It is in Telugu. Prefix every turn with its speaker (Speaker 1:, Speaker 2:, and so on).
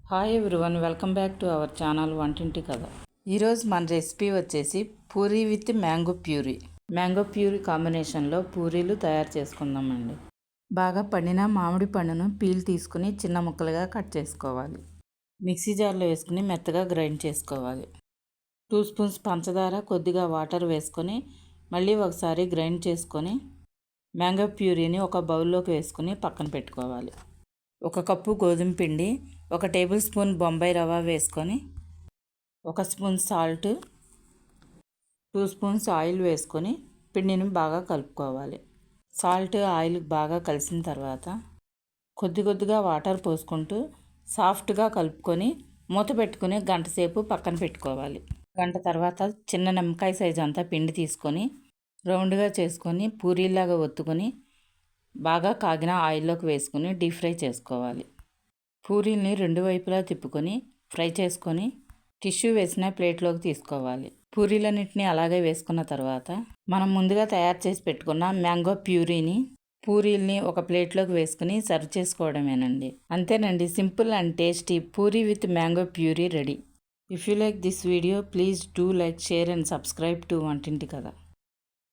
Speaker 1: Hi everyone, welcome back to our channel వంటింటి కథ. ఈరోజు మన రెసిపీ వచ్చేసి Puri with mango puree. Mango puree కాంబినేషన్లో పూరీలు తయారు చేసుకుందామండి. బాగా పండిన మామిడి పండును పీల్ తీసుకుని చిన్న ముక్కలుగా కట్ చేసుకోవాలి. మిక్సీ జార్లో వేసుకుని మెత్తగా గ్రైండ్ చేసుకోవాలి. 2 స్పూన్స్ పంచదార, కొద్దిగా వాటర్ వేసుకొని మళ్ళీ ఒకసారి గ్రైండ్ చేసుకొని మ్యాంగో ప్యూరీని ఒక బౌల్లోకి వేసుకుని పక్కన పెట్టుకోవాలి. 1 కప్పు గోధుమ పిండి, 1 టేబుల్ స్పూన్ బొంబాయి రవ్వ వేసుకొని 1 స్పూన్ సాల్ట్, 2 స్పూన్స్ ఆయిల్ వేసుకొని పిండిని బాగా కలుపుకోవాలి. సాల్ట్ ఆయిల్ బాగా కలిసిన తర్వాత కొద్దిగా వాటర్ పోసుకుంటూ సాఫ్ట్గా కలుపుకొని మూత పెట్టుకుని గంట సేపు పక్కన పెట్టుకోవాలి. గంట తర్వాత చిన్న నిమ్మకాయ సైజు అంతా పిండి తీసుకొని రౌండ్గా చేసుకొని పూరీలాగా ఒత్తుకొని బాగా కాగిన ఆయిల్లోకి వేసుకుని డీప్ ఫ్రై చేసుకోవాలి. పూరీల్ని 2 వైపులా తిప్పుకొని ఫ్రై చేసుకొని టిష్యూ వేసిన ప్లేట్లోకి తీసుకోవాలి. పూరీలన్నింటినీ అలాగే వేసుకున్న తర్వాత మనం ముందుగా తయారు చేసి పెట్టుకున్న మ్యాంగో ప్యూరీని పూరీల్ని ఒక ప్లేట్లోకి వేసుకుని సర్వ్ చేసుకోవడమేనండి. అంతేనండి, simple and tasty Puri with mango puree ready. If you like this video, please do like, share and subscribe to వంటింటి కథ.